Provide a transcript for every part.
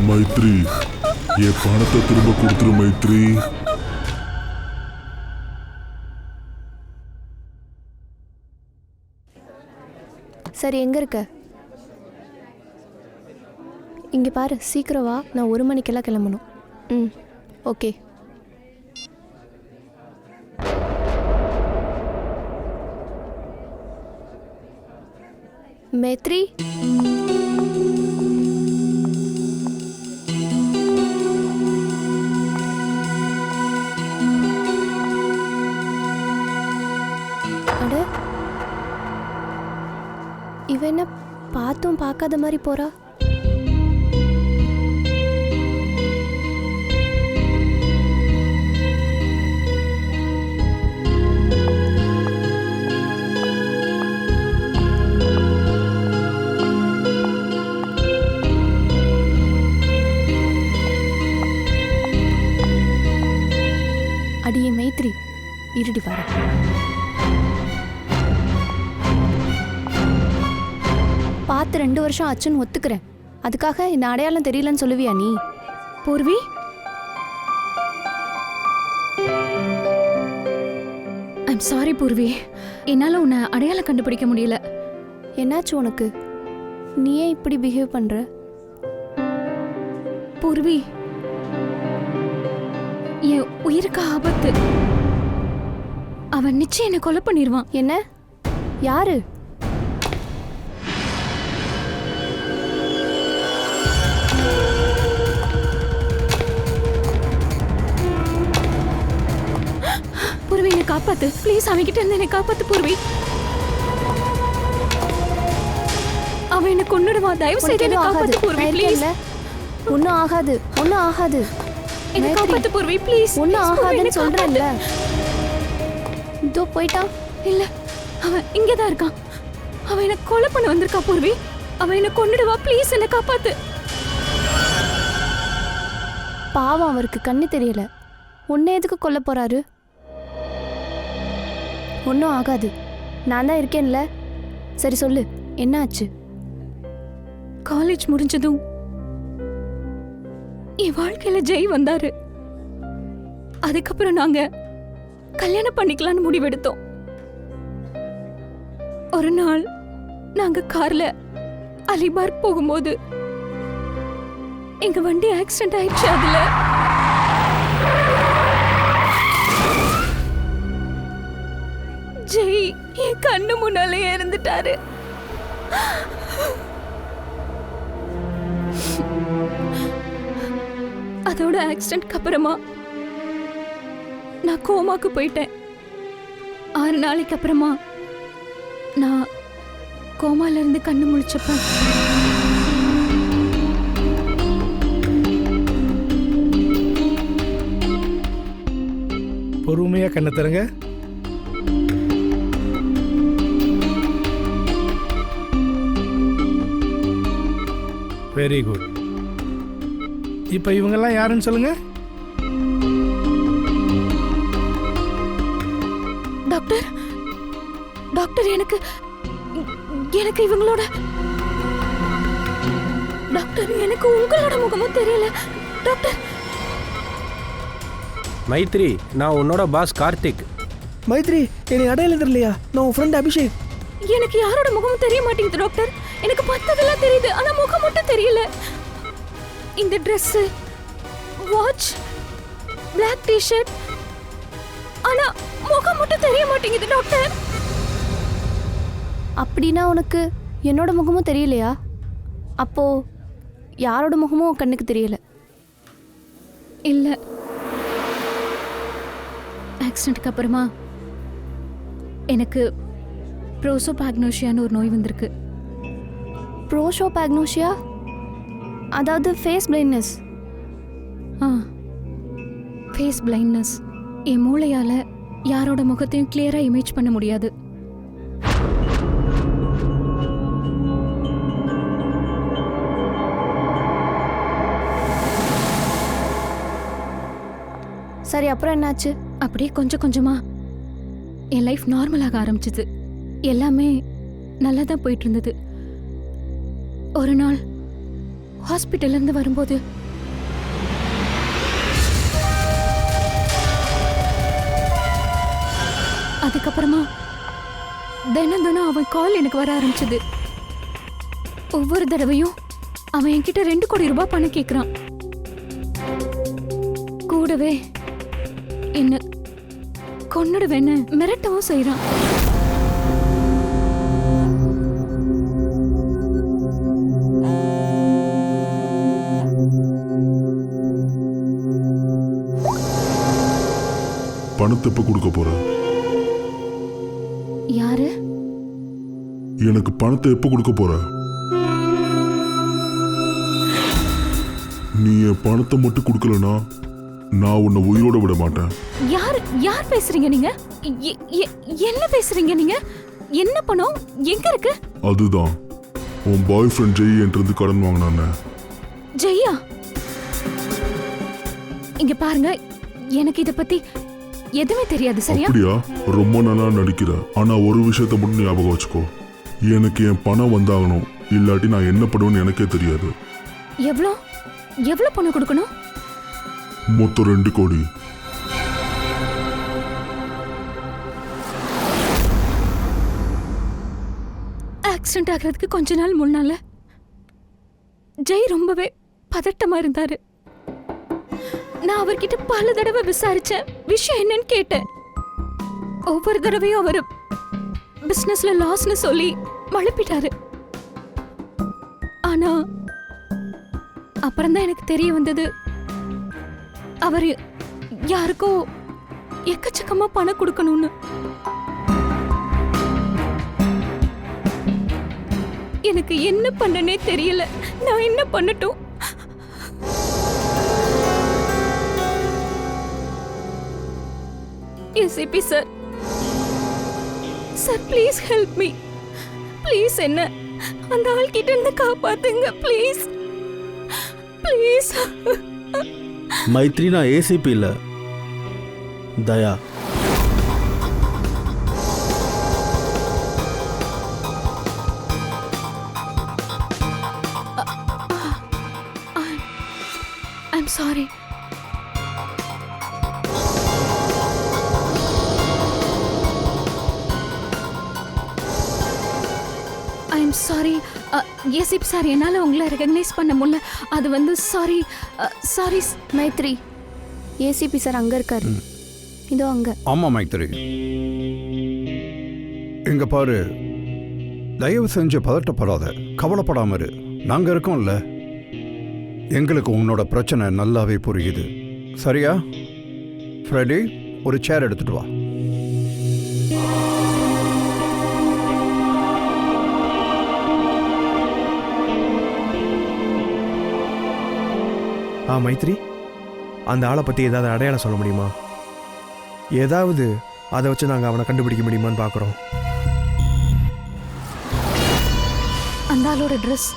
மைத்ரி, என் பணத்தை திரும்ப கொடுத்துரு மைத்ரி. சரி, எங்க இருக்க? இங்க பாரு, சீக்கிரம் வா, நான் 1 மணிக்கெல்லாம் கிளம்பணும். ம், ஓகே. மைத்ரி, அட, இவ என்ன பார்த்தும் பார்க்காத மாதிரி போறா? அடியே மைத்ரி, இருடி வர. பார்த்து 2 வருஷம் ஆச்சுன்னு ஒத்துக்கிறேன். அதுக்காக இந்த அடையாளம் தெரியலன்னு சொல்லுவியா நீ? பூர்வி, ஐம் சாரி பூர்வி, என்னால் உன்னை அடையாளம் கண்டுபிடிக்க முடியல. என்னாச்சு உனக்கு? நீ ஏன் இப்படி பிஹேவ் பண்ற? பூர்வி, என் உயிருக்கு ஆபத்து. அவன் நிச்சயம் என்னை கொலை பண்ணிடுவான். என்ன? யாரு? பூர்வி, என்னை காப்பாத்து ப்ளீஸ். அவன்கிட்ட இருந்து என்னை காப்பாத்து பூர்வி. அவன் என்னை கொன்னுடுவான். தயவு செய்து என்னை காப்பாத்து பூர்வி ப்ளீஸ். ஒன்னும் ஆகாது, ஒன்னும் ஆகாது. என்னை காப்பாத்து பூர்வி ப்ளீஸ். ஒன்னும் ஆகாதுன்னு சொல்றேன்ல. இதோ போயிட்டான். இல்ல, அவன் இங்கதான் இருக்கான். அவன் என்ன கொலை பண்ண வந்திருக்கா பூர்வி. அவன் என்ன கொன்னுடுவா ப்ளீஸ். என்னை காப்பாத்து. பாவம், அவருக்கு கண்ணு தெரியல. உன்னை எதுக்கு கொல்ல போறாரு? ஒன்னும் ஆகாது, நான் தான் இருக்கேன்ல. சரி சொல்லு, என்ன ஆச்சு? காலேஜ் முடிஞ்சதும் என் வாழ்க்கையில ஜெய் வந்தாரு. அதுக்கப்புறம் நாங்க கல்யாணம் பண்ணிக்கலாம்னு முடிவெடுத்தோம். ஒரு நாள் நாங்க கார்ல அலிபார்க் போகும்போது எங்க வண்டி ஆக்சிடென்ட் ஆயிடுச்சு. அதுல ஜெய் என் கண்ணு முன்னாலே இறந்துட்டாரு. அதோட ஆக்சிடென்ட்க்கு அப்புறமா நான் கோமாக்கு போயிட்டேன். 6 நாளைக்கு அப்புறமா நான் கோமால இருந்து கண்ணு முழிச்சப்ப பொறுமையா கண்ணை தருங்க. Very good. இப்ப இவங்கெல்லாம் யாருன்னு சொல்லுங்க. டாக்டர், டாக்டர் எனக்கு இவங்களோட டாக்டர் எனக்கு உங்களோட முகமும் தெரியல டாக்டர். மைத்ரி, நான் உன்னோட பாஸ் கார்த்திக். மைத்ரி, என்னை அடையாளம் தெரியலையா? நான் உன் ஃப்ரெண்ட் அபிஷேக். எனக்கு யாரோட முகமும் தெரிய மாட்டேங்குது டாக்டர். எனக்கு பார்த்ததெல்லாம் தெரியுது, ஆனா முகம் மட்டும் தெரியல. இந்த ட்ரெஸ், வாட்ச், பிளாக் டி-ஷர்ட், ஆனா முகம் மட்டும் தெரிய மாட்டேங்குது டாக்டர். அப்படின்னா உனக்கு என்னோட முகமும் தெரியலையா? அப்போ யாரோட முகமும் கண்ணுக்கு தெரியல? இல்ல, ஆக்சிடென்ட்க்கு அப்புறமா எனக்கு ப்ரோசோபாக்னோசியான்னு ஒரு நோய் வந்திருக்கு. ப்ரோசோபாக்னோசியா? அதாவது ஃபேஸ் பிளைண்ட்னஸ். Face blindness. என் மூளையால யாரோட முகத்தையும் கிளியரா இமேஜ் பண்ண முடியாது. சரி அப்புறம் என்னாச்சு? அப்படியே கொஞ்சம் கொஞ்சமா என் லைஃப் நார்மலாக ஆரம்பிச்சது. எல்லாமே நல்லா தான் போயிட்டு இருந்தது. ஒரு நாள் ஹாஸ்பிட்டல்ல இருந்து வரும்போது அதுக்கப்புறமா தினம் தினம் அவன் கால் எனக்கு வர ஆரம்பிச்சது. ஒவ்வொரு தடவையும் அவன் என்கிட்ட 2 கோடி ரூபாய் பணம் கேட்குறான். கூடவே என்ன கொன்னுடுவேன்னு மிரட்டவும் செய்றான். பணத்தை எப்ப கொடுக்க போற? யாரு? எனக்கு பணத்தை எப்ப கொடுக்க போற? நீ என் பணத்தை மட்டும் கொடுக்கலனா நான் உன்னை உயிரோட விட மாட்டேன். யார் பேசுறீங்க நீங்க? என்ன பேசுறீங்க நீங்க? என்ன பணம் எங்க இருக்கு? அதுதான் உன் பாய் ஃப்ரெண்ட் ஜெய் என்கிட்ட கடன் வாங்கினானே. ஜெய்யா, இங்க பாருங்க, எனக்கு இத பத்தி எதுவுமே தெரியாது. சரியா? அப்படியா? ரொம்ப நல்லா நடிக்கிற. ஆனா ஒரு விஷயத்தை மட்டும் ஞாபகம் வச்சுக்கோ, எனக்கு என் பணம் வந்தாகணும், இல்லாட்டி நான் என்ன பண்ணுவேன்னு எனக்கே தெரியாது. எவ்வளவு பணம் கொடுக்கணும்? மொத்தம் 2 கோடி. ஆக்சிடென்ட் ஆகிறதுக்கு கொஞ்ச நாள் முன்னால ஜெய் ரொம்பவே பதட்டமா இருந்தாரு. நான் அவர்கிட்ட பல தடவை விசாரிச்சேன், விஷயம் என்னன்னு கேட்டேன். ஒவ்வொரு தடவையும் அவர் பிசினஸ்ல லாஸ்னு சொல்லி மழுப்பிட்டாரு. ஆனா அப்புறம்தான் எனக்கு தெரிய வந்தது, அவர் யாருக்கோ எக்கச்சக்கமா பணம் கொடுக்கணும்னு. எனக்கு என்ன பண்ணனே தெரியல. நான் என்ன பண்ணட்டும்? SAP sir, sir please help me. Please என்ன அந்த ஆள் கிட்ட இருந்து காப்பாத்துங்க ப்ளீஸ், ப்ளீஸ். மைத்ரி, நான் ஏசிபி இல்ல, Daya. I'm sorry. I'm sorry ACP sir, என்னால் உங்களை ரெகக்னைஸ் பண்ண முடியல. அது வந்து sorry. Sorry Maitri, ACP sir அங்க இருக்காரு. இதோ அங்க. ஆமாம் மைத்ரி, இங்க பாரு, தயவு செஞ்சு பதட்டப்படாத, கவலைப்படாம இரு. நாங்கள் இருக்கோம்ல, எங்களுக்கு உன்னோட பிரச்சனை நல்லாவே புரியுது. சரியா? ஃப்ரெடி, ஒரு சேர் எடுத்துட்டு வா. மைத்ரி, அந்த ஆளை பற்றி ஏதாவது அடையாளம் சொல்ல முடியுமா? ஏதாவது அதை வச்சு நாங்கள் அவனை கண்டுபிடிக்க முடியுமான்னு பார்க்குறோம். அந்த ஆளோட ட்ரெஸ்,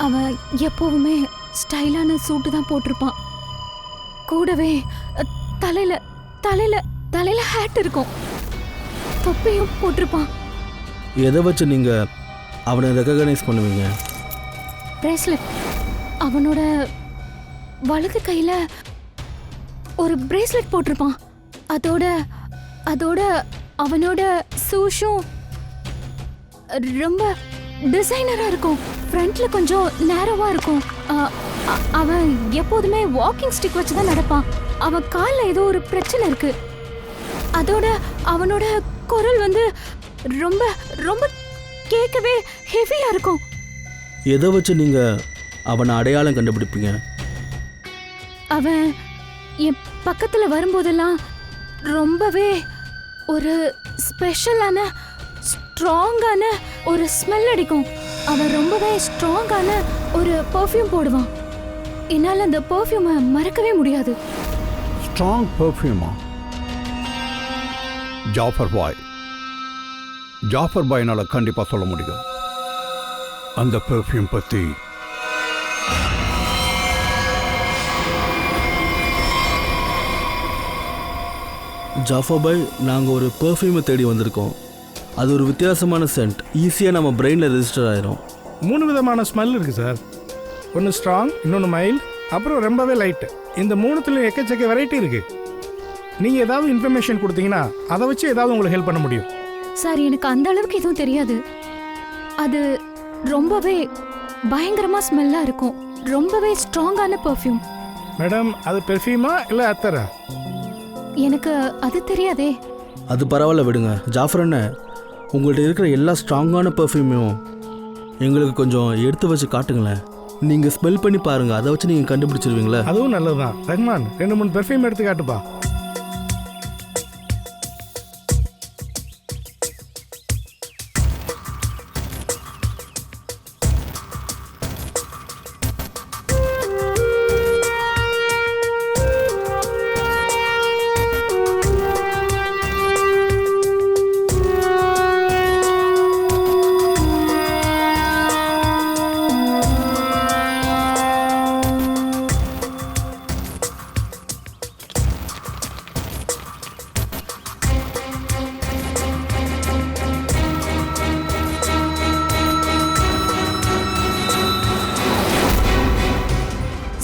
அவன் எப்போவுமே ஸ்டைலான சூட்டு தான் போட்டிருப்பான். கூடவே தலையில தலையில தலையில ஹேட் இருக்கும், தொப்பியும் போட்டிருப்பான். எதை வச்சு நீங்கள் அவனை ரெகக்னைஸ் பண்ணுவீங்க? பிரேஸ்லெட், அவனோட வலது கையில ஒரு பிரேஸ்லெட் போட்டிருப்பான். அதோட அதோட அவனோட ஷூஷும் ரொம்ப டிசைனரா இருக்கும். ஃப்ரண்ட்ல கொஞ்சம் நேரோவா இருக்கும். அவன் எப்போதுமே வாக்கிங் ஸ்டிக் வச்சு தான் நடப்பான். அவன் காலில் ஏதோ ஒரு பிரச்சனை இருக்கு. அதோட அவனோட குரல் வந்து ரொம்ப ரொம்ப கேட்கவே ஹெவியா இருக்கும். எதை வச்சு நீங்கள் அவனை அடையாளம் கண்டுபிடிப்பீங்க? அவன் என் பக்கத்துல வரும்போதெல்லாம் ரொம்பவே ஒரு ஸ்பெஷலான ஸ்ட்ராங்கான ஒரு ஸ்மெல் அடிக்கும். அவன் ரொம்பவே ஸ்ட்ராங்கான ஒரு பர்ஃப்யூம் போடுவான். என்னால் அந்த பர்ஃப்யூமை மறக்கவே முடியாது. ஸ்ட்ராங் பர்ஃப்யூமா? ஜாஃபர் பாய், ஜாஃபர் பாய்னால கண்டிப்பாக சொல்ல முடியும் அந்த பெர்ஃப்யூம் பற்றி. ஜாஃபா பாய், நாங்கள் ஒரு பெர்ஃப்யூமை தேடி வந்திருக்கோம். அது ஒரு வித்தியாசமான சென்ட், ஈஸியாக நம்ம பிரெயினில் ரெஜிஸ்டர் ஆயிரும். 3 விதமான ஸ்மெல் இருக்குது சார். ஒன்று ஸ்ட்ராங், இன்னொன்று மைல்டு, அப்புறம் ரொம்பவே லைட்டு. இந்த 3த்துலையும் எக்கச்சக்க வெரைட்டி இருக்குது. நீங்கள் ஏதாவது இன்ஃபர்மேஷன் கொடுத்தீங்கன்னா அதை வச்சு ஏதாவது உங்களுக்கு ஹெல்ப் பண்ண முடியும். சார், எனக்கு அந்த அளவுக்கு எதுவும் தெரியாது. அது ரொம்பவே பயங்கரமா ஸ்மெல்லா இருக்கும். ரொம்பவே ஸ்ட்ராங்கான பெர்ஃப்யூம். மேடம், அது பெர்ஃப்யூமா இல்லை அத்தரா? எனக்கு அது தெரியாதே. அது பரவாயில்ல, விடுங்க. ஜாஃபர் அண்ணன், உங்கள்கிட்ட இருக்கிற எல்லா ஸ்ட்ராங்கான பெர்ஃப்யூமையும் எங்களுக்கு கொஞ்சம் எடுத்து வச்சு காட்டுங்களேன். நீங்கள் ஸ்மெல் பண்ணி பாருங்கள், அதை வச்சு நீங்கள் கண்டுபிடிச்சிருவீங்களா? அதுவும் நல்லது தான். ரஹ்மான், 2-3 பெர்ஃப்யூம் எடுத்து காட்டுப்பா.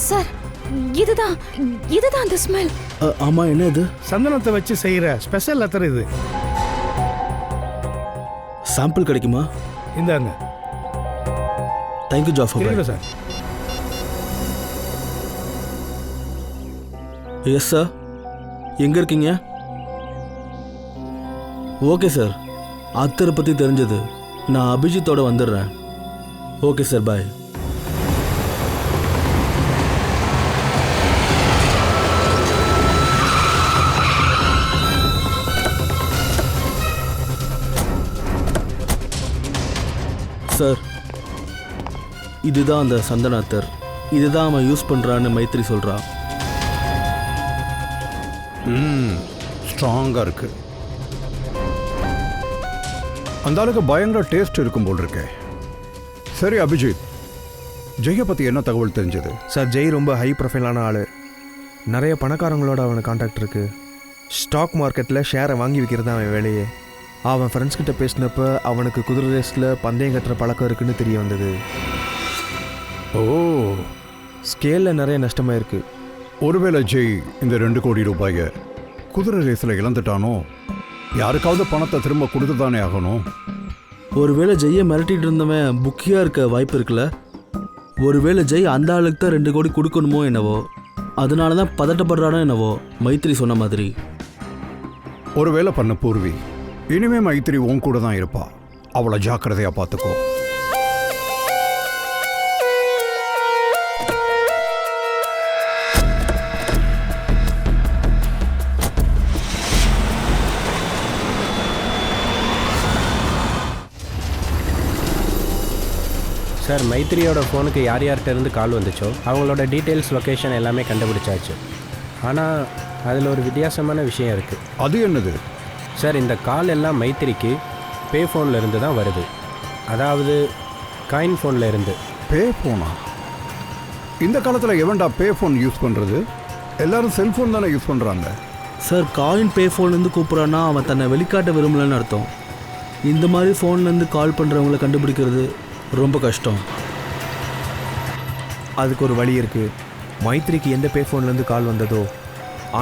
சார், இதுதான் அந்த ஸ்மெல். ஆமாம், என்ன இது? சந்தனத்தை வச்சு செய்கிற ஸ்பெஷல் அத்தர் இது. சாம்பிள் கிடைக்குமா? இந்தாங்க. தேங்க்யூ ஜாஃபர் பாய். சார். எஸ் சார், எங்கே இருக்கீங்க? ஓகே சார், அத்தரை பற்றி தெரிஞ்சது. நான் அபிஜித்தோட வந்துடுறேன். ஓகே சார், பாய். சார், இதுதான் அந்த சந்தன அத்தர். இதுதான் அவன் யூஸ் பண்ணுறான்னு மைத்ரி சொல்கிறான். ஸ்ட்ராங்காக இருக்கு. அந்த ஆளுக்கு பயங்கர டேஸ்ட் இருக்கும் போல் இருக்கே. சரி அபிஜித், ஜெயை பற்றி என்ன தகவல் தெரிஞ்சது? சார், ஜெய் ரொம்ப ஹை ப்ரொஃபைலான ஆள். நிறைய பணக்காரங்களோட அவனுக்கு கான்டாக்ட் இருக்குது. ஸ்டாக் மார்க்கெட்டில் ஷேரை வாங்கி விற்கிறது தான் அவன் வேலையே. அவன் ஃப்ரெண்ட்ஸ் கிட்ட பேசினப்ப அவனுக்கு குதிரை ரேஸில் பந்தயம் கட்டுற பழக்கம் இருக்குன்னு தெரிய வந்தது. ஓ, ஸ்கேலில் நிறைய நஷ்டமாக இருக்குது. ஒருவேளை ஜெய் இந்த 2 கோடி ரூபாயை குதிரை ரேஸில் இழந்துட்டானோ? யாருக்காவது பணத்தை திரும்ப கொடுத்து தானே ஆகணும். ஒருவேளை ஜெய்யை மிரட்டிட்டு இருந்தவன் புக்கியாக இருக்க வாய்ப்பு இருக்குல்ல? ஒருவேளை ஜெய் அந்த ஆளுக்கு தான் 2 கோடி கொடுக்கணுமோ என்னவோ, அதனால தான் பதட்டப்படுறானோ என்னவோ, மைத்ரி சொன்ன மாதிரி. ஒருவேளை பண்ண பூர்வி, இனிமே மைத்திரி உன் கூட தான் இருப்பா. அவளை ஜாக்கிரதையா பார்த்துக்கோ. சார், மைத்திரியோட ஃபோனுக்கு யார் யார்கிட்ட இருந்து கால் வந்துச்சோ அவங்களோட டீட்டெயில்ஸ், லொக்கேஷன் எல்லாமே கண்டுபிடிச்சாச்சு. ஆனால் அதில் ஒரு வித்தியாசமான விஷயம் இருக்குது. அது என்னது? சார், இந்த கால் எல்லாம் மைத்திரிக்கு பே ஃபோனில் இருந்து தான் வருது. அதாவது காயின் ஃபோனில் இருந்து. பே ஃபோனா? இந்த காலத்தில் எவன்டா பே ஃபோன் யூஸ் பண்ணுறது? எல்லாரும் செல்ஃபோன் தானே யூஸ் பண்ணுறாங்க. சார், காயின் பே ஃபோன்லேருந்து கூப்பிட்றான்னா அவன் தன்னை வெளிக்காட்ட விரும்பலன்னு அர்த்தம். இந்த மாதிரி ஃபோன்லேருந்து கால் பண்ணுறவங்கள கண்டுபிடிக்கிறது ரொம்ப கஷ்டம். அதுக்கு ஒரு வழி இருக்குது. மைத்ரிக்கு எந்த பே ஃபோன்லேருந்து கால் வந்ததோ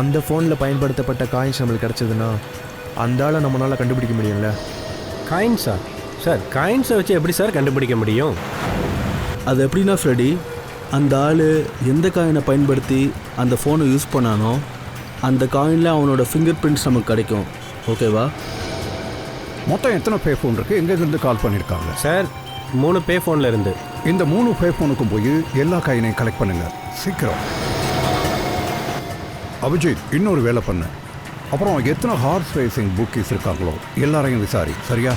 அந்த ஃபோனில் பயன்படுத்தப்பட்ட காயின்ஸ் நம்மளுக்கு கிடச்சதுன்னா அந்த ஆளை நம்மளால் கண்டுபிடிக்க முடியும்ல. காயின்ஸா? சார், காயின்ஸை வச்சு எப்படி சார் கண்டுபிடிக்க முடியும்? அது எப்படின்னா ஃப்ரெடி, அந்த ஆள் எந்த காயினை பயன்படுத்தி அந்த ஃபோனை யூஸ் பண்ணானோ அந்த காயினில் அவனோட ஃபிங்கர் பிரிண்ட்ஸ் நமக்கு கிடைக்கும். ஓகேவா? மொத்தம் எத்தனை பே ஃபோன் இருக்குது? எங்கேருந்து கால் பண்ணியிருக்காங்க? சார், 3 பே ஃபோனில் இருந்து. இந்த 3 பே ஃபோனுக்கும் போய் எல்லா காயினையும் கலெக்ட் பண்ணுங்க சீக்கிரம். அபிஜித், இன்னொரு வேலை பண்ணு. அப்புறம் எத்தனை ஹார்ஸ் ரேசிங் புக்கீஸ் இருக்காங்களோ எல்லாரையும் விசாரி. சரியா?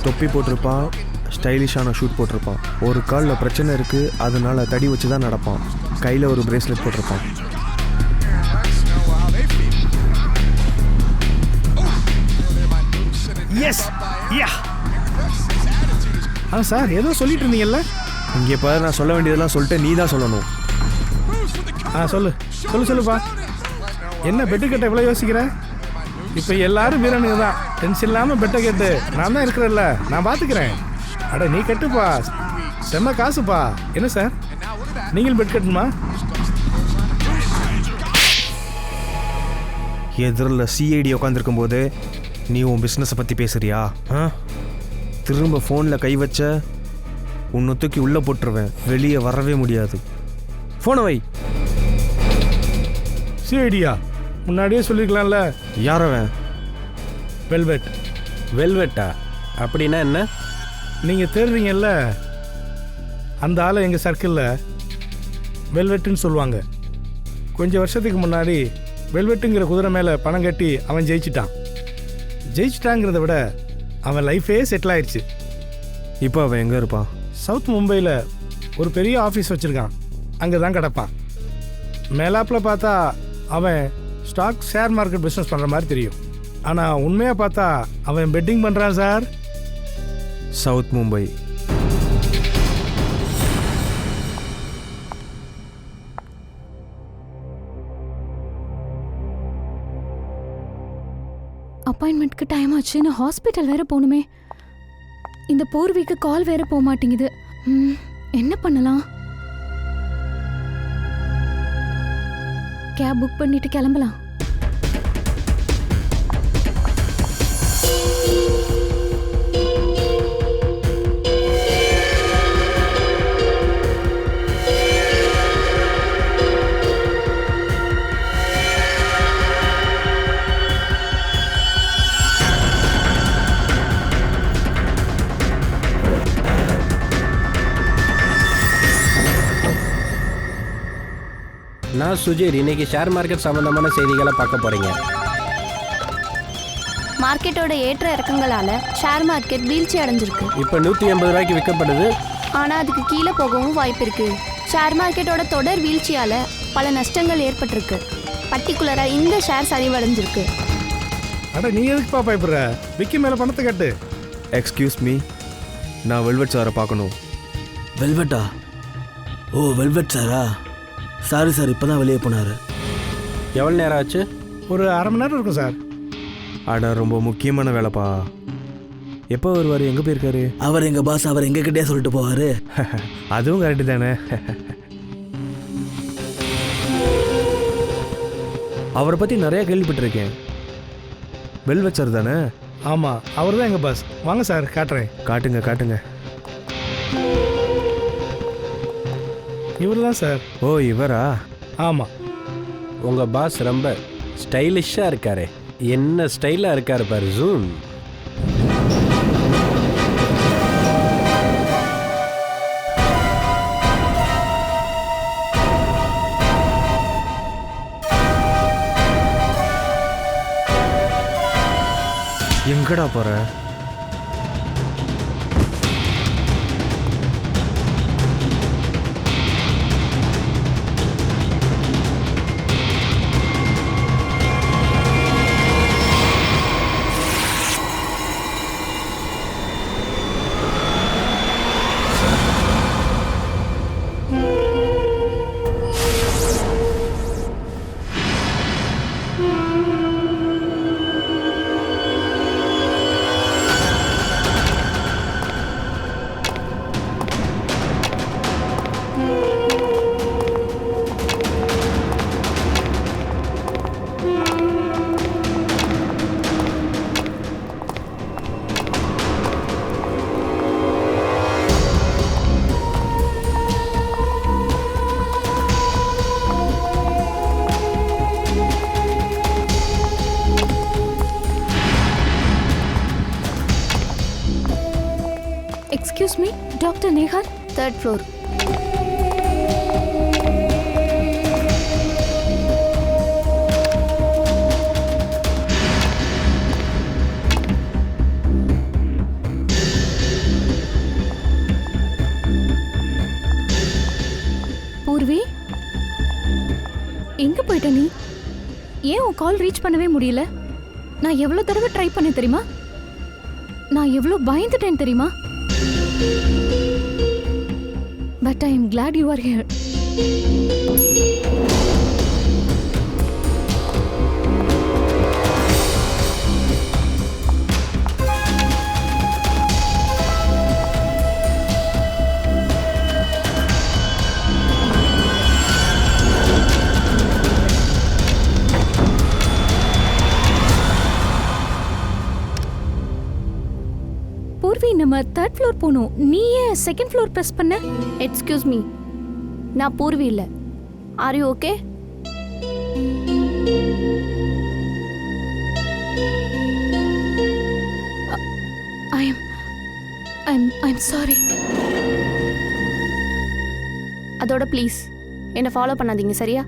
தொப்பி போட்டிருப்பான், ஸ்டைலிஷான ஷூட் போட்டிருப்பான். ஒரு காலில் பிரச்சனை இருக்குது, அதனால தடி வச்சு தான் நடப்பான். கையில் ஒரு பிரேஸ்லெட் போட்டிருப்பான். எஸ் யா சார் ஏதோ சொல்லிட்டு இருந்தீங்கல்ல. இங்கே பாரு, நான் சொல்ல வேண்டியதெல்லாம் சொல்லிட்டு நீ தான் சொல்லணும். சொல்லுப்பா. என்ன பெட்டு கட்ட இவ்வளோ யோசிக்கிற? இப்போ எல்லாரும் வீரனுங்க தான். டென்ஷன் இல்லாமல் பெட்டை கேட்டு நான் தான் இருக்கிறேன்ல, நான் பார்த்துக்கிறேன். அட நீ கட்டுப்பா, செம்ம காசுப்பா. என்ன சார் நீங்கள் பெட் கட்டணுமா? எதிரில் சிஐடி உட்காந்துருக்கும் போது நீ உன் பிஸ்னஸை பற்றி பேசுறியா? திரும்ப ஃபோனில் கை வச்ச உன்னை தூக்கி உள்ளே போட்டுருவேன், வெளியே வரவே முடியாது. ஃபோனை வை. சிஐடியா? முன்னாடியே சொல்லிருக்கலாம்ல. யாரவன்? வெல்வெட். வெல்வெட்டா? அப்படின்னா என்ன? நீங்கள் தேடுறீங்கல்ல, அந்த ஆளை எங்கள் சர்க்கிளில் வெல்வெட்டுன்னு சொல்லுவாங்க. கொஞ்சம் வருஷத்துக்கு முன்னாடி வெல்வெட்டுங்கிற குதிரை மேலே பணம் கட்டி அவன் ஜெயிச்சிட்டாங்கிறத விட அவன் லைஃபே செட்டில் ஆயிடுச்சு. இப்போ அவன் எங்கே இருப்பான்? சவுத் மும்பையில் ஒரு பெரிய ஆஃபீஸ் வச்சுருக்கான், அங்கே தான் கிடப்பான். மேலாப்பில் பார்த்தா அவன் ஸ்டாக் ஷேர் மார்க்கெட் பிஸ்னஸ் பண்ணுற மாதிரி தெரியும். ஆனால் உண்மையாக பார்த்தா அவன் பெட்டிங் பண்ணுறான் சார். சவுத் மும்பை. அப்பாயின்மெண்ட்க்கு டைம் ஆச்சு, நான் ஹாஸ்பிட்டல் வேற போகணுமே. இந்த போர்வீக்கு கால் வேற போக மாட்டேங்குது. என்ன பண்ணலாம்? கேப் புக் பண்ணிட்டு கிளம்பலாம். நான் சுஜீர். இன்னைக்கு ஷேர் மார்க்கெட் சம்பந்தமான செய்திகளை பார்க்க போறீங்க. மார்க்கெட்டோட ஏற்ற இறக்கங்களால ஷேர் மார்க்கெட் வீழ்ச்சி அடைஞ்சிருக்கு. இப்போ 180 ரூபாய்க்கு விற்கப்படுது. ஆனால் அதுக்கு கீழே போகவும் வாய்ப்பு இருக்கு. ஷேர் மார்க்கெட்டோட தொடர் வீழ்ச்சியால பல நஷ்டங்கள் ஏற்பட்டிருக்கு. பர்டிகுலராக இந்த ஷேர் சரிவடைஞ்சிருக்கு. அட நீ எதுக்குப்பா பயப்படுற? விக்கி மேலே பணத்தை கட்டு. எக்ஸ்கியூஸ் மீ, நான் வெல்வெட் சாரை பார்க்கணும். வெல்வெட்டா? ஓ வெல்வெட் சாரா? சாரி சார், இப்போ தான் வெளியே போனார். எவ்வளோ நேரம் ஆச்சு? ஒரு அரை மணி நேரம் இருக்கும் சார். அட ரொம்ப முக்கியமான வேலைப்பா. எப்போ வருவார்? எங்கே போயிருக்காரு? அவர் எங்கள் பாஸ், அவர் எங்ககிட்டே சொல்லிட்டு போவார். அதுவும் கரெக்டு தானே. அவரை பற்றி நிறையா கேள்விப்பட்டிருக்கேன். வெல்வெட் சார் தானே? ஆமாம், அவர் தான் எங்கள் பாஸ். வாங்க சார், காட்டுறேன். காட்டுங்க. இவர் தான் சார். ஓ இவரா? ஆமாம். உங்கள் பாஸ் ரொம்ப ஸ்டைலிஷாக இருக்காரு. என்ன ஸ்டைலாக இருக்காரு பாரு. ஜூம். எங்கடா போற? Excuse me, doctor Neha. 3rd floor. பண்ணிட்ட நீ? ஏன் உன் கால் ரீச் பண்ணவே முடியல? நான் எவ்வளோ தடவை ட்ரை பண்ணேன் தெரியுமா? நான் எவ்வளோ பயந்துட்டேன் தெரியுமா? But I am glad you are here. Purvi, நம்ம 3rd ஃப்ளோர் போகணும். நீ ஏன் 2nd ஃப்ளோர் ப்ரெஸ் பண்ண? எக்ஸ்கியூஸ் மீ, நான் பூர்வி இல்லை. Are you okay? I'm sorry. அதோட ப்ளீஸ் என்னை ஃபாலோ பண்ணாதீங்க, சரியா?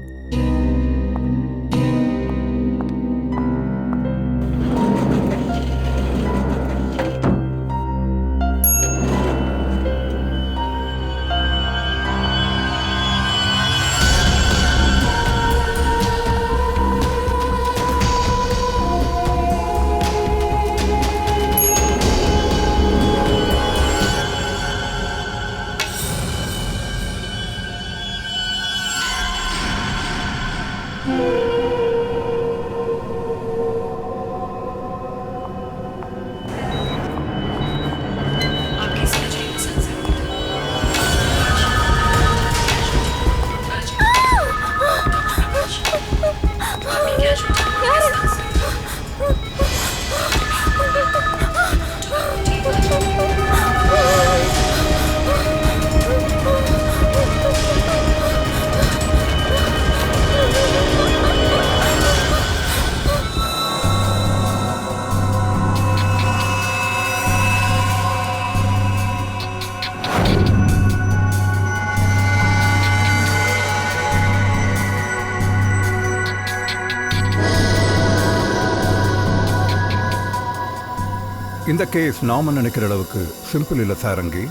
இந்த கேஸ் நாம நினைக்கிற அளவுக்கு சிம்பிள் இல்லை சாரங்கி.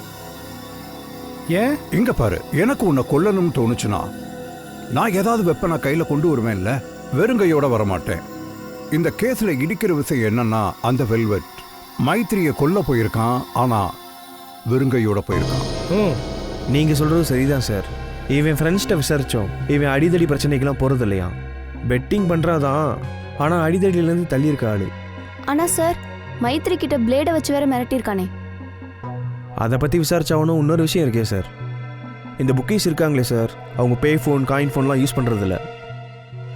ஏன்? இங்க பாரு, எனக்கு உன்னை கொல்லணும்னு தோணுச்சுன்னா நான் ஏதாவது வெப்பனை கையில கொண்டு வருவேன், இல்ல வெறுங்கையோட வரமாட்டேன். இந்த கேஸ்ல இடிக்கிற விஷயம் என்னன்னா, அந்த வெல்வெட் மைத்ரியை கொல்ல போயிருக்கான், ஆனா வெறுங்கையோட போயிருக்கான். நீங்கள் சொல்கிறது சரிதான் சார். இவன் ஃப்ரெண்ட்ஸ்கிட்ட விசாரித்தோம், இவன் அடிதடி பிரச்சனைக்கெல்லாம் போகிறது இல்லையா. பெட்டிங் பண்ணுறாதான், ஆனால் அடிதடியிலேருந்து தள்ளியிருக்க ஆளு. ஆனா சார், மைத்ரி கிட்ட பிளேடை வச்சு வேற மிரட்டியிருக்கானே. அதை பற்றி விசாரிச்சாவனும் இன்னொரு விஷயம் இருக்கே சார். இந்த புக்கீஸ் இருக்காங்களே சார், அவங்க பே ஃபோன் காயின் ஃபோன்லாம் யூஸ் பண்ணுறதில்ல,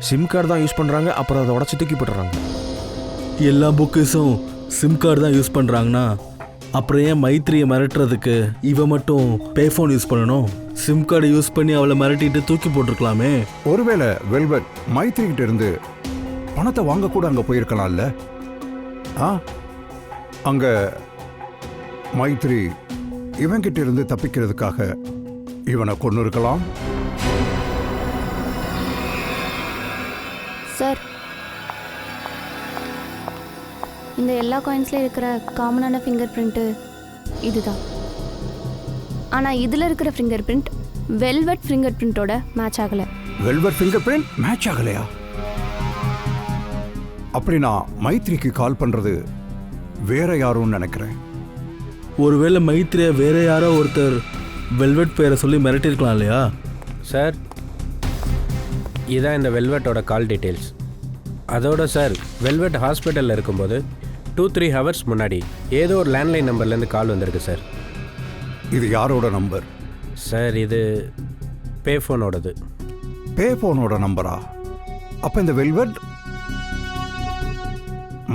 சிம் கார்டு தான் யூஸ் பண்ணுறாங்க. அப்புறம் அதை உடச்சி தூக்கி போட்டுறாங்க. எல்லா புக்கஸும் சிம் கார்டு தான் யூஸ் பண்ணுறாங்கன்னா அப்புறம் ஏன் மைத்ரியை மிரட்டுறதுக்கு இவன் மட்டும் பே ஃபோன் யூஸ் பண்ணணும்? சிம் கார்டு யூஸ் பண்ணி அவளை மிரட்டிட்டு தூக்கி போட்டிருக்கலாமே. ஒருவேளை வெல்வெட் மைத்ரி கிட்ட இருந்து பணத்தை வாங்க கூட அங்க போயிருக்கலாம்ல. அங்க மைத்ரி இவன்கிட்ட இருந்து தப்பிக்கிறதுக்காக இவனை கொண்டு இருக்கலாம். சார், இந்த எல்லா காயின்ஸ்ல இருக்கிற காமனான ஃபிங்கர் பிரிண்ட்டு இதுதான். ஆனால் இதில் இருக்கிற ஃபிங்கர் பிரிண்ட் வெல்வெட் ஃபிங்கர் பிரிண்டோட மேட்ச் ஆகலை. வெல்வெட் ஃபிங்கர் பிரிண்ட் மேட்ச் ஆகலையா? அப்படின்னா மைத்ரிக்கு கால் பண்றது வேற யாரும் நினைக்கிறேன். ஒருவேளை மைத்ரியை வேற யாரோ ஒருத்தர் வெல்வெட் பேரை சொல்லி மிரட்டிருக்கலாம் இல்லையா? சார், இதான் இந்த வெல்வெட்டோட கால் டீட்டெயில்ஸ். அதோட சார், வெல்வெட் ஹாஸ்பிட்டலில் இருக்கும்போது 2-3 ஹவர்ஸ் முன்னாடி ஏதோ ஒரு லேண்ட்லைன் நம்பர்லேருந்து கால் வந்திருக்கு சார். இது யாரோட நம்பர்? சார், இது பே ஃபோனோடது. பே ஃபோனோட நம்பரா? அப்ப இந்த வெல்வெட்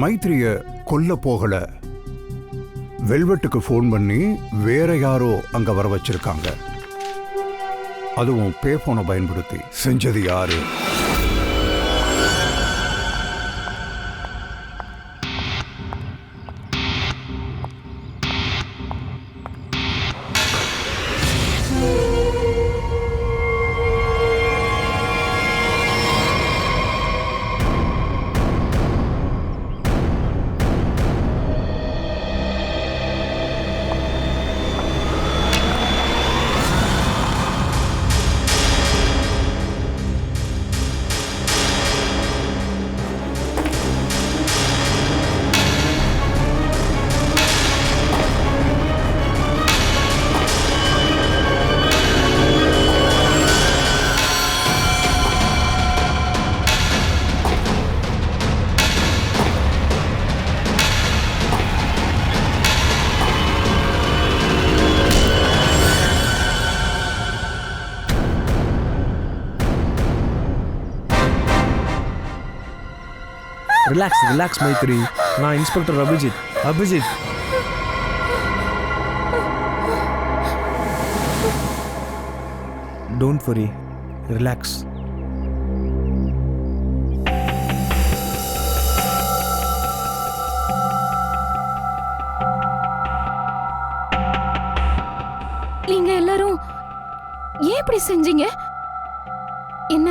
மைத்ரிய கொல்ல போகல, வெல்வெட்டுக்கு ஃபோன் பண்ணி வேற யாரோ அங்க வர வச்சிருக்காங்க. அதுவும் பே ஃபோனை பயன்படுத்தி. செஞ்சது யாரு? Relax relax Maitri. நான் inspector Abhijit. Abhijit, don't worry, relax. நீங்க எல்லாரும் ஏன் இப்படி செஞ்சீங்க? என்ன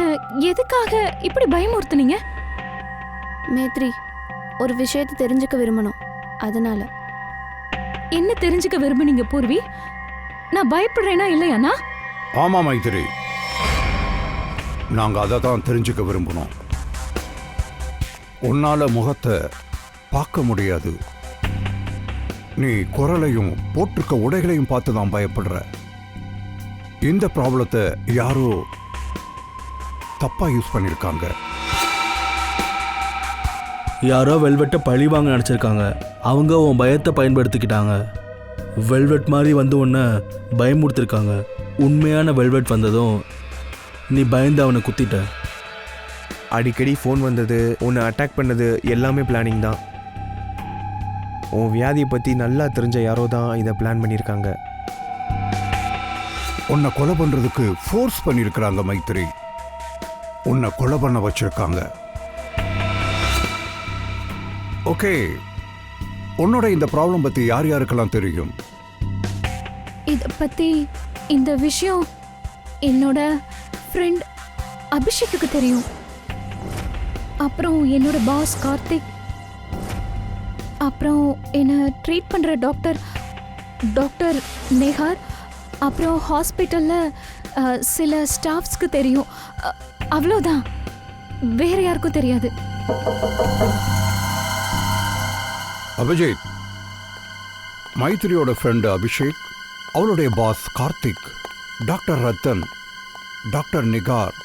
எதுக்காக இப்படி பயமுறுத்துனீங்க? மேத்ரி, ஒரு விஷயத்தை தெரிஞ்சுக்க விரும்பணும், அதனால. என்ன தெரிஞ்சுக்க விரும்புனீங்க பூர்வி? நான் பயப்படுறேனா இல்லையாண்ணா? ஆமாம் மைத்திரி, நாங்கள் அதை தான் தெரிஞ்சுக்க விரும்பணும். உன்னால முகத்தை பார்க்க முடியாது. நீ குரலையும் போட்டிருக்க உடைகளையும் பார்த்து தான் பயப்படுற. இந்த ப்ராப்ளத்தை யாரோ தப்பா யூஸ் பண்ணியிருக்காங்க. யாரோ வெல்வெட்டை பழி வாங்க நினச்சிருக்காங்க. அவங்க உன் பயத்தை பயன்படுத்திக்கிட்டாங்க. வெல்வெட் மாதிரி வந்து உன்னை பயமுறுத்திருக்காங்க. உண்மையான வெல்வெட் வந்ததும் நீ பயந்து அவனை குத்திட்ட. அடிக்கடி ஃபோன் வந்தது, உன்னை அட்டாக் பண்ணது எல்லாமே பிளானிங் தான். உன் வியாதியை பற்றி நல்லா தெரிஞ்ச யாரோ தான் இதை பிளான் பண்ணியிருக்காங்க. உன்னை கொலை பண்றதுக்கு ஃபோர்ஸ் பண்ணியிருக்கிறாங்க மைத்திரி. உன்னை கொலை பண்ண வச்சிருக்காங்க. ஓகே, உன்னோட இந்த ப்ராப்ளம் பத்தி யார் யாருக்கெல்லாம் தெரியும்? இத பத்தி இந்த விஷயம் என்னோட ஃப்ரெண்ட் அபிஷேக்குக்கு தெரியும். அப்புறம் என்னோட பாஸ் கார்த்திக், அப்புறம் என்னை ட்ரீட் பண்ணுற டாக்டர் நேஹார், அப்புறம் ஹாஸ்பிட்டலில் சில ஸ்டாஃப்ஸ்க்கு தெரியும். அவ்வளோதான், வேற யாருக்கும் தெரியாது. அபிஜித், மைத்திரியோட ஃப்ரெண்டு அபிஷேக், அவளுடைய boss Karthik, doctor Rathan, doctor Nikar,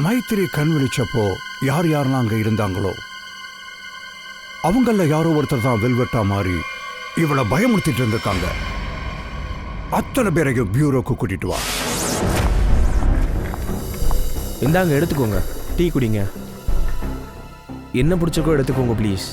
Maithri கண் விழிச்சப்போ யார் யாரெல்லாம் அங்கே இருந்தாங்களோ அவங்கள யாரோ ஒருத்தர் தான் வெல்வெட்டா மாறி இவளை பயமுறுத்திட்டு இருந்திருக்காங்க. அத்தனை பேரையும் பியூரோக்கு கூட்டிட்டு வா. இந்தாங்க, எடுத்துக்கோங்க, டீ குடிங்க. என்ன பிடிச்சக்கோ எடுத்துக்கோங்க ப்ளீஸ்.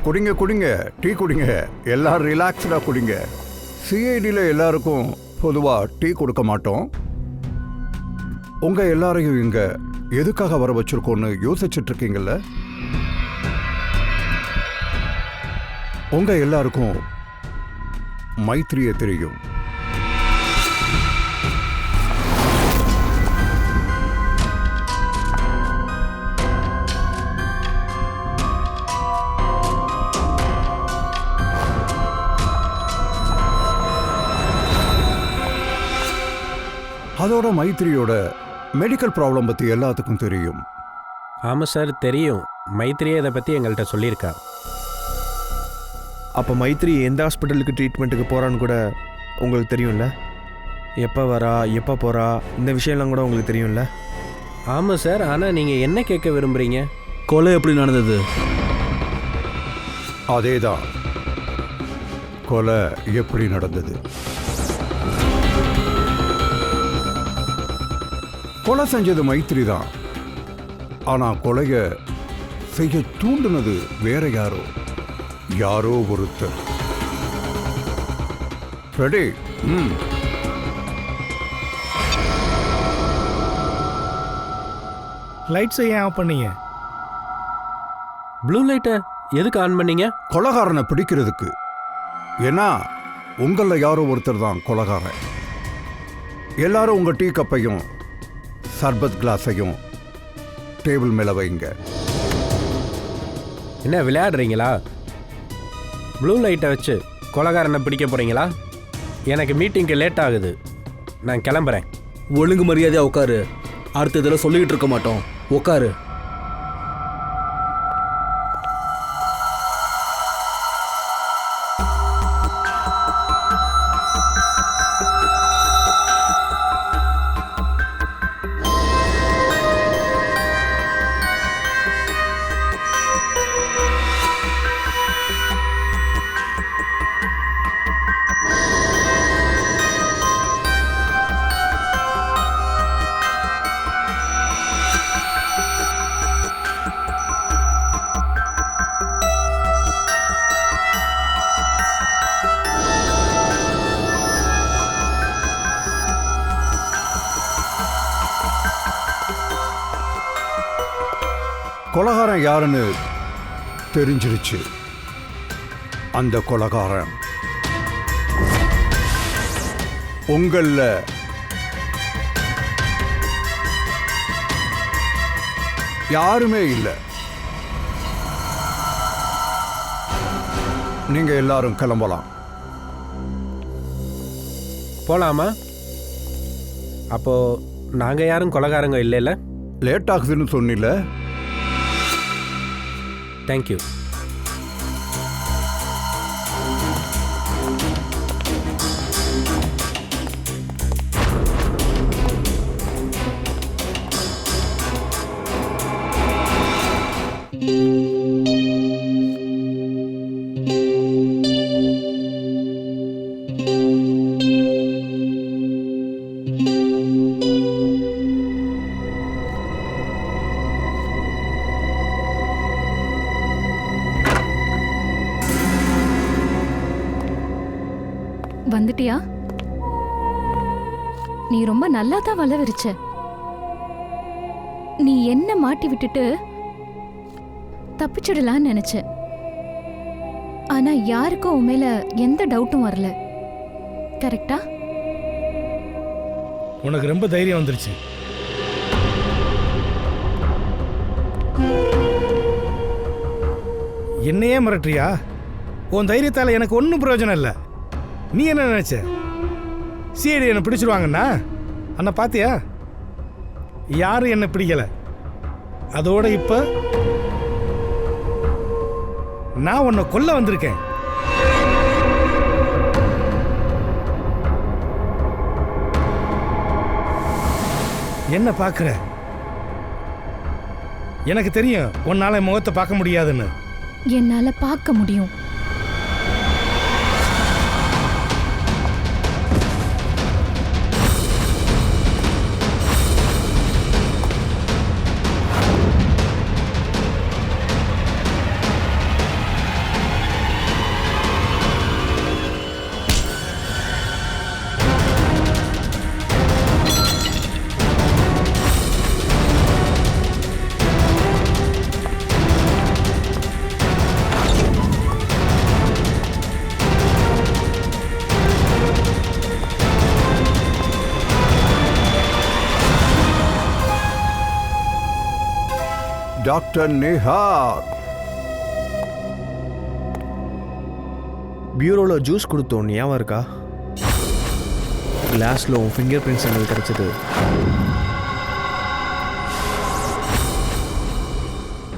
குடிங்க குடிங்க, டீ குடிங்க, எல்லாரும் ரிலாக்ஸ்டாக குடிங்க. சிஐடியில் எல்லாருக்கும் பொதுவாக டீ கொடுக்க மாட்டோம். உங்கள் எல்லாரையும் இங்கே எதுக்காக வர வச்சிருக்கோன்னு யோசிச்சுட்டு இருக்கீங்கல்ல? உங்கள் எல்லாருக்கும் மைத்திரியை தெரியும். அதோட மைத்திரியோட மெடிக்கல் ப்ராப்ளம் பற்றி எல்லாத்துக்கும் தெரியும். ஆமாம் சார், தெரியும். மைத்திரியே இதை பற்றி எங்கள்கிட்ட சொல்லியிருக்கா. அப்போ மைத்ரி எந்த ஹாஸ்பிட்டலுக்கு ட்ரீட்மெண்ட்டுக்கு போகிறான்னு கூட உங்களுக்கு தெரியும்ல? எப்போ வரா, எப்போ போகிறா, இந்த விஷயம்லாம் கூட உங்களுக்கு தெரியும்ல? ஆமாம் சார், ஆனால் நீங்கள் என்ன கேட்க விரும்புகிறீங்க? கொலை எப்படி நடந்தது? அதேதான், கொலை எப்படி நடந்தது. கொலை செஞ்சது மைத்திரி தான். ஆனால் கொலையை செய்ய தூண்டுனது வேற யாரோ ஒருத்தர். ரெடி? லைட்ஸை ஏன் ஆஃப் பண்ணீங்க? ப்ளூ லைட்டை எதுக்கு ஆன் பண்ணீங்க? கொலைகாரனை பிடிக்கிறதுக்கு. ஏன்னா உங்களில் யாரோ ஒருத்தர் தான் கொலைகாரன். எல்லாரும் உங்கள் டீ கப்பையும் சர்பத் கிளாஸையும் டேபிள் மேலே வைங்க. என்ன விளையாடுறீங்களா? ப்ளூ லைட்டை வச்சு கொலைகாரனை பிடிக்க போகிறீங்களா? எனக்கு மீட்டிங்க்கு லேட் ஆகுது, நான் கிளம்புறேன். ஒழுங்கு மரியாதையாக உட்காரு. அடுத்த இதில் சொல்லிக்கிட்டு இருக்க மாட்டோம். உட்காரு. கொலகாரன் யாருன்னு தெரிஞ்சிருச்சு. அந்த கொலகாரன் உங்கள யாருமே இல்லை. நீங்க எல்லாரும் கிளம்பலாம். போகலாமா? அப்போது நாங்கள் யாரும் கொலகாரங்க இல்லைல்ல? லேட் ஆகுதுன்னு சொன்னில. தேங்க்யூ. வந்துட்டியா? நீ ரொம்ப நல்லா தான் வளவிருச்ச. நீ என்ன மாட்டி விட்டுட்டு தப்பிச்சிடலான்னு நினைச்ச. ஆனா யாருக்கும் உன் மேல எந்த டவுட்டும் வரல. கரெக்டா? உனக்கு ரொம்ப தைரியம் வந்துருச்சு. என்னையே மிரட்டுறியா? உன் தைரியத்தால் எனக்கு ஒன்றும் பிரயோஜனம் இல்லை. நீ என்ன நினைச்ச? சிஐடி என்னை பிடிச்சிருவாங்கண்ணா? அண்ணா பாத்தியா, யாரும் என்னை பிடிக்கல. அதோட இப்ப நான் உன்னை கொல்ல வந்திருக்கேன். என்ன பார்க்குற? எனக்கு தெரியும் உன்னால என் முகத்தை பார்க்க முடியாதுன்னு. என்னால பார்க்க முடியும். டாக்டர் நிஹார், பியூரோவில் ஜூஸ் கொடுத்தோம், ஞாபகம் இருக்கா? கிளாஸில் உன் ஃபிங்கர் பிரிண்ட்ஸ் எங்களுக்கு கிடச்சிது.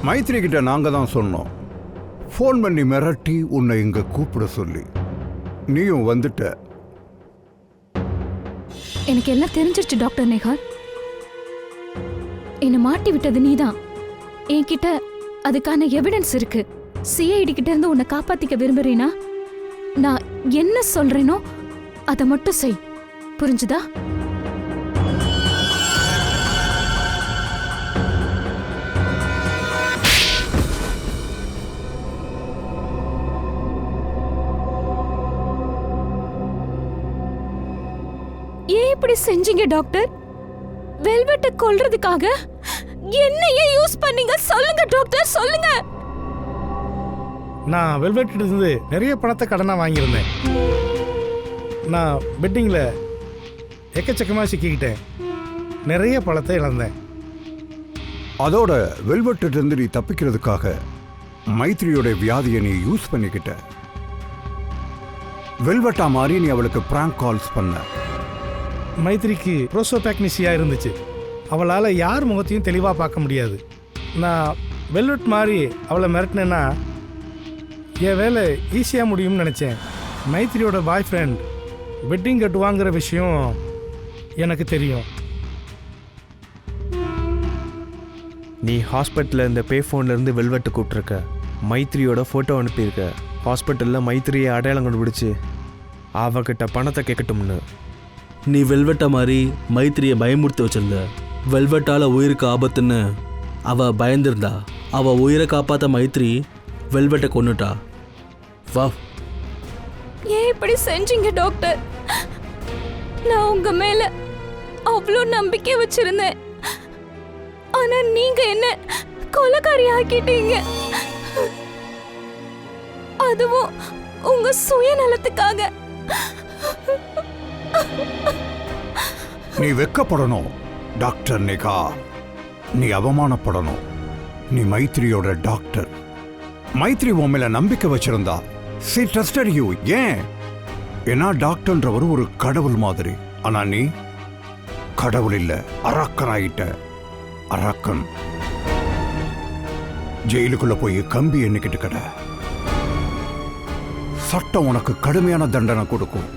மைத்ரி கிட்ட நாங்கள் தான் சொன்னோம், ஃபோன் பண்ணி மிரட்டி உன்னை இங்கே கூப்பிட சொல்லி. நீயும் வந்துட்ட. எனக்கு எல்லாம் தெரிஞ்சிருச்சு டாக்டர் நிஹார். என்னை மாட்டி விட்டது நீதான். என்கிட்ட அதுக்கான எவிடன்ஸ் இருக்கு. சிஐடி கிட்ட இருந்து உன்னை காப்பாத்திக்க விரும்புறேனா நான் என்ன சொல்றேனோ அதை மட்டும் செய். புரிஞ்சுதா? ஏன் இப்படி செஞ்சீங்க டாக்டர்? வெல்வெட்டை கொல்றதுக்காக என்னையே யூஸ் பண்ணீங்க? சொல்லுங்க டாக்டர், சொல்லுங்க. நான் வெல்வெட்டில் இருந்து நிறைய பணத்தை கடனாக வாங்கியிருந்தேன். நான் பெட்டிங்கில் எக்கச்சக்கமாக சிக்கிக்கிட்டேன். நிறைய பணத்தை இழந்தேன். அதோட வெல்வெட்டிலிருந்து நீ தப்பிக்கிறதுக்காக மைத்ரியோட வியாதியை நீ யூஸ் பண்ணிக்கிட்ட. வெல்வெட்டா மாதிரி நீ அவளுக்கு பிராங்க் கால்ஸ் பண்ண. மைத்ரிக்கு ப்ரோசோபேக்னிசியா இருந்துச்சு. அவளால் யார் முகத்தையும் தெளிவாக பார்க்க முடியாது. நான் வெல்வெட் மாதிரி அவளை மிரட்டினேன்னா என் வேலை ஈஸியாக முடியும்னு நினச்சேன். மைத்ரியோட பாய் ஃப்ரெண்ட் வெட்டிங் கட்டுவாங்கிற விஷயம் எனக்கு தெரியும். நீ ஹாஸ்பிட்டலில் இந்த பே ஃபோன்லேருந்து வெல்வெட்டு கூப்பிட்ருக்க. மைத்ரியோட ஃபோட்டோ அனுப்பியிருக்க. ஹாஸ்பிட்டலில் மைத்ரியை அடையாளம் கண்டுபிடிச்சி அவகிட்ட பணத்தை கேட்கட்டும்னு. நீ வெல்வெட்டை மாதிரி மைத்ரியை பயமுறுத்தி வச்சிருந்த. வெல்வெட்டால் உயிருக்கு ஆபத்துன்னு அவள் பயந்திருந்தா. அவள் உயிரை காப்பாற்ற மைத்ரி வெல்வெட்டை கொன்னுட்டா. வா. ஏன் இப்படி செஞ்சீங்க டாக்டர்? நான் உங்க மேல அவ்வளோ நம்பிக்கை வச்சிருந்தேன். ஆனா நீங்க என்ன கொலைக்காரி ஆக்கிட்டீங்க, அதுவும் உங்க சுயநலத்துக்காக. நீ வெக்கப்படணும் டாக்டர் நேகா. நீ அவமானப்படணும். நீ மைத்ரியோட டாக்டர். மைத்ரி உன் மேல நம்பிக்கை வச்சிருந்தா she trusted you. ஏன்? ஏன்னா டாக்டர்ன்றவர் ஒரு கடவுள் மாதிரி. ஆனா நீ கடவுள் இல்ல, அரக்கனாயிட்ட. அரக்கன். ஜெயிலுக்குள்ள போய் கம்பி எண்ணிக்கிட்டு கட. சட்டம் உனக்கு கடுமையான தண்டனை கொடுக்கும்.